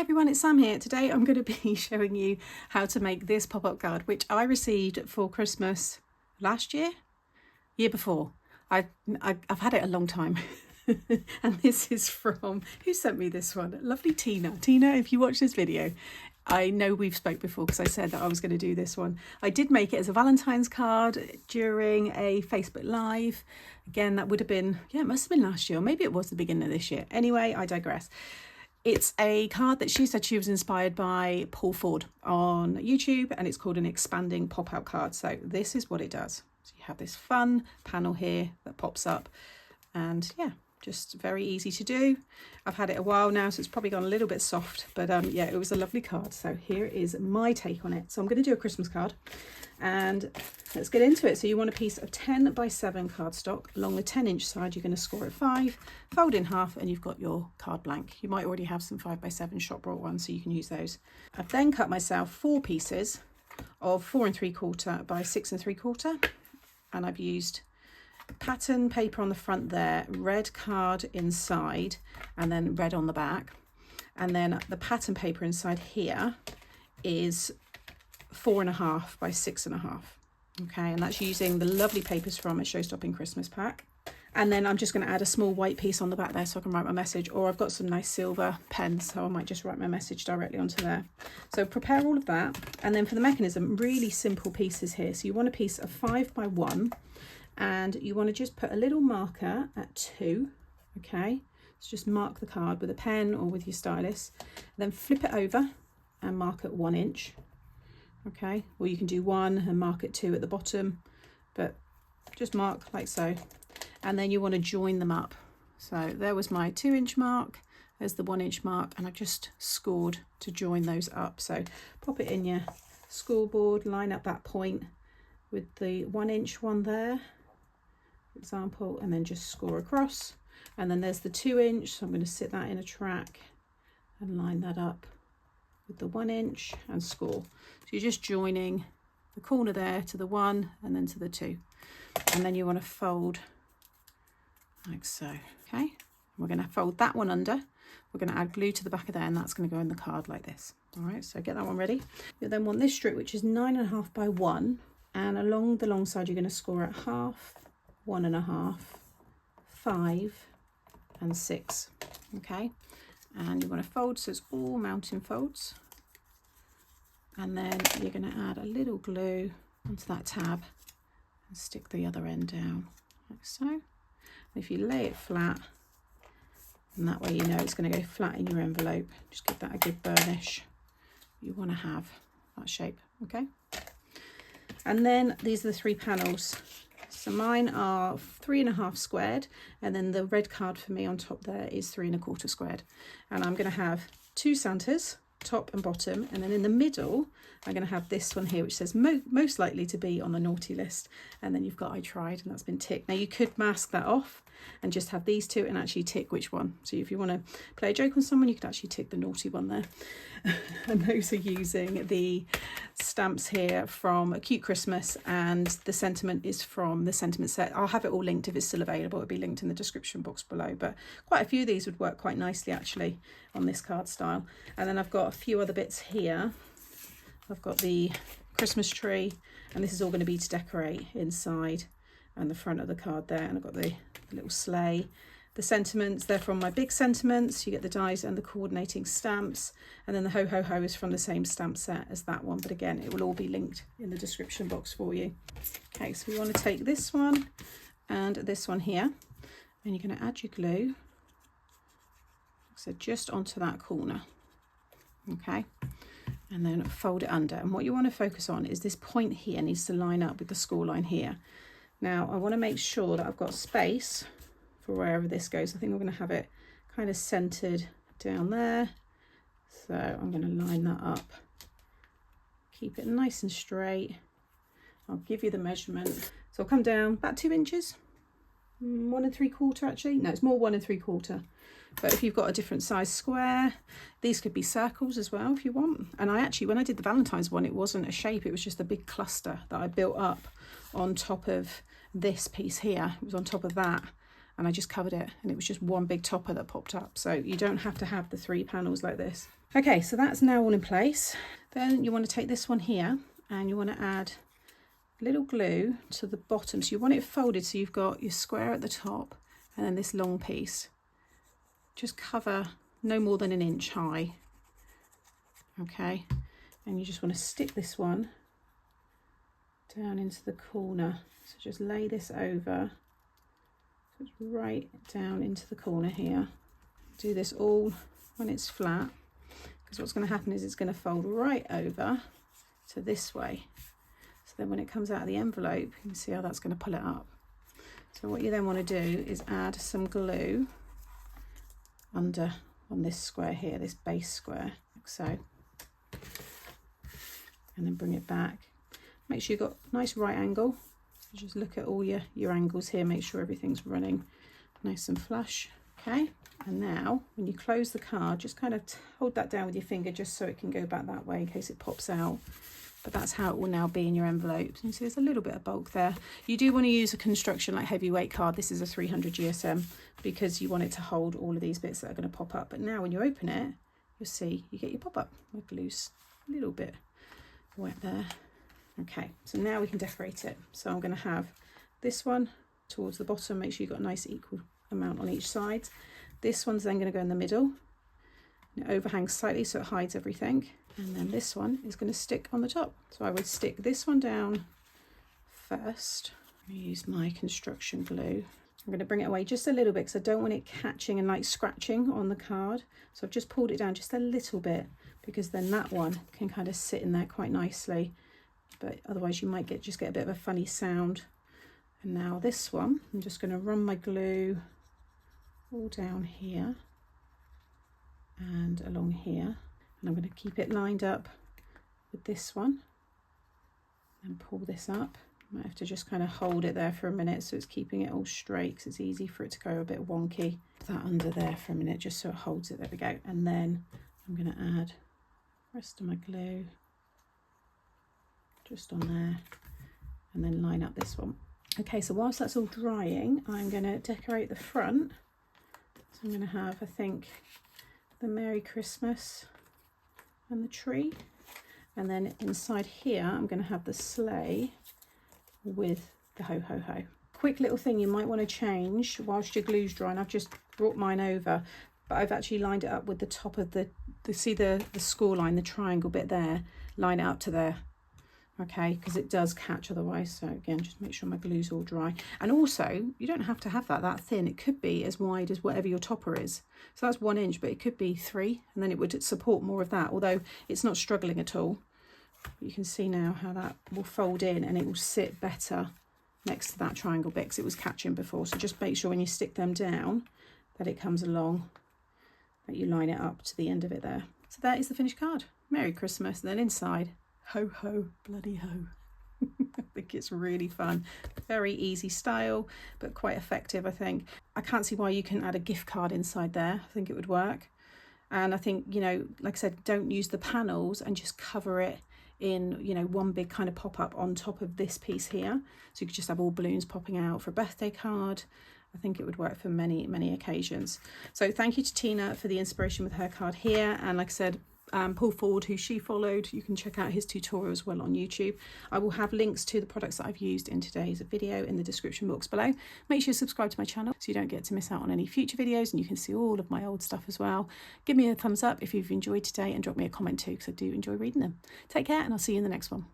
everyone, it's Sam here. Today I'm going to be showing you how to make this pop-up card, which I received for Christmas last year before. I've had it a long time. And this is from, who sent me this one? Lovely Tina. Tina, if you watch this video, I know we've spoke before because I said that I was going to do this one. I did make it as a Valentine's card during a Facebook Live. Again, that would have been, it must have been last year, or maybe it was the beginning of this year. Anyway, I digress. It's a card that she said she was inspired by Paul Ford on YouTube, and it's called an expanding pop-out card. So this is what it does. So you have this fun panel here that pops up, and yeah, just very easy to do. I've had it a while now, so it's probably gone a little bit soft, but yeah, it was a lovely card. So here is my take on it. So I'm going to do a Christmas card, and let's get into it. So you want a piece of 10 by 7 cardstock. Along the 10-inch side, you're going to score at 5, fold in half, and you've got your card blank. You might already have some 5 by 7 shop bought ones, so you can use those. I've then cut myself 4 pieces of 4 3/4 by 6 3/4, and I've used pattern paper on the front there, red card inside, and then red on the back. And then the pattern paper inside here is 4 1/2 by 6 1/2. Okay, and that's using the lovely papers from a Showstopping Christmas pack. And then I'm just going to add a small white piece on the back there so I can write my message, or I've got some nice silver pens, so I might just write my message directly onto there. So prepare all of that. And then for the mechanism, really simple pieces here. So you want a piece of 5 by 1, and you want to just put a little marker at 2. Okay, so just mark the card with a pen or with your stylus, then flip it over and mark at 1 inch. Okay, or you can do 1 and mark at 2 at the bottom, but just mark like so. And then you want to join them up. So there was my 2-inch mark, there's the 1-inch mark, and I just scored to join those up. So pop it in your scoreboard, line up that point with the 1-inch one there, for example, and then just score across. And then there's the 2-inch, so I'm going to sit that in a track and line that up with the 1-inch and score. So you're just joining the corner there to the 1 and then to the 2. And then you want to fold like so. Okay, we're going to fold that one under. We're going to add glue to the back of there, and that's going to go in the card like this. All right, so get that one ready. You then want this strip, which is 9 1/2 by 1, and along the long side you're going to score at 1/2, 1 1/2, 5 and 6. Okay, and you want to fold so it's all mountain folds, and then you're going to add a little glue onto that tab and stick the other end down like so. If you lay it flat, and that way you know it's going to go flat in your envelope, just give that a good burnish. You want to have that shape. Okay, and then these are the 3 panels. So mine are 3 1/2 squared, and then the red card for me on top there is 3 1/4 squared. And I'm going to have 2 Santas, top and bottom, and then in the middle I'm going to have this one here which says most likely to be on the naughty list, and then you've got I tried, and that's been ticked. Now you could mask that off and just have these 2 and actually tick which one. So if you want to play a joke on someone, you could actually tick the naughty one there. And those are using the stamps here from A Cute Christmas, and the sentiment is from the sentiment set. I'll have it all linked if it's still available. It'll be linked in the description box below, but quite a few of these would work quite nicely actually on this card style. And then I've got a few other bits here. I've got the Christmas tree, and this is all going to be to decorate inside and the front of the card there. And I've got the little sleigh. The sentiments, they're from my big sentiments. You get the dies and the coordinating stamps, and then the ho ho ho is from the same stamp set as that one, but again it will all be linked in the description box for you. Okay, so we want to take this one and this one here, and you're going to add your glue, so just onto that corner. Okay, and then fold it under, and what you want to focus on is this point here needs to line up with the score line here. Now I want to make sure that I've got space for wherever this goes. I think we're going to have it kind of centered down there, so I'm going to line that up, keep it nice and straight. I'll give you the measurement, so I'll come down about 2 inches, 1 3/4 actually, no, it's more 1 3/4. But if you've got a different size square, these could be circles as well if you want. And I actually, when I did the Valentine's one, it wasn't a shape, it was just a big cluster that I built up on top of this piece here. It was on top of that, and I just covered it, and it was just one big topper that popped up. So you don't have to have the 3 panels like this. Okay, so that's now all in place. Then you want to take this one here and you want to add a little glue to the bottom. So you want it folded so you've got your square at the top and then this long piece. Just cover no more than 1 inch high. Okay, and you just want to stick this one down into the corner. So just lay this over, so it's right down into the corner here. Do this all when it's flat, because what's going to happen is it's going to fold right over to this way. So then when it comes out of the envelope, you can see how that's going to pull it up. So what you then want to do is add some glue under on this square here, this base square, like so. And then bring it back. Make sure you've got a nice right angle. So just look at all your angles here, make sure everything's running nice and flush. Okay, and now when you close the card, just kind of hold that down with your finger just so it can go back that way in case it pops out. But that's how it will now be in your envelope. You see there's a little bit of bulk there. You do want to use a construction like heavyweight card. This is a 300 GSM because you want it to hold all of these bits that are going to pop up. But now when you open it, you'll see you get your pop-up. My glue's a little bit wet there. Okay, so now we can decorate it. So I'm going to have this one towards the bottom. Make sure you've got a nice equal amount on each side. This one's then going to go in the middle. It overhangs slightly so it hides everything. And then this one is going to stick on the top. So I would stick this one down first. I'm going to use my construction glue. I'm going to bring it away just a little bit because I don't want it catching and like scratching on the card. So I've just pulled it down just a little bit because then that one can kind of sit in there quite nicely. But otherwise you might just get a bit of a funny sound. And now this one, I'm just going to run my glue all down here and along here. And I'm going to keep it lined up with this one and pull this up. I might have to just kind of hold it there for a minute so it's keeping it all straight because it's easy for it to go a bit wonky. Put that under there for a minute just so it holds it. There we go. And then I'm going to add the rest of my glue just on there and then line up this one. Okay, so whilst that's all drying, I'm going to decorate the front. So I'm going to have, I think, the Merry Christmas and the tree, and then inside here I'm going to have the sleigh with the ho ho ho. Quick little thing you might want to change whilst your glue's drying. I've just brought mine over, but I've actually lined it up with the top of the see the score line, the triangle bit there, line it up to there. Okay, because it does catch otherwise. So again, just make sure my glue's all dry. And also, you don't have to have that thin. It could be as wide as whatever your topper is. So that's 1 inch, but it could be 3, and then it would support more of that, although it's not struggling at all. You can see now how that will fold in and it will sit better next to that triangle bit because it was catching before. So just make sure when you stick them down that it comes along, that you line it up to the end of it there. So that is the finished card. Merry Christmas. And then inside, ho ho bloody ho. I think it's really fun, very easy style but quite effective. I think I can't see why you can add a gift card inside there. I think it would work. And I think, you know, like I said, don't use the panels and just cover it in, you know, one big kind of pop-up on top of this piece here, so you could just have all balloons popping out for a birthday card. I think it would work for many occasions. So thank you to Tina for the inspiration with her card here, and like I said, Paul Ford, who she followed, you can check out his tutorial as well on YouTube. I will have links to the products that I've used in today's video in the description box below. Make sure you subscribe to my channel so you don't get to miss out on any future videos, and you can see all of my old stuff as well. Give me a thumbs up if you've enjoyed today and drop me a comment too, because I do enjoy reading them. Take care, and I'll see you in the next one.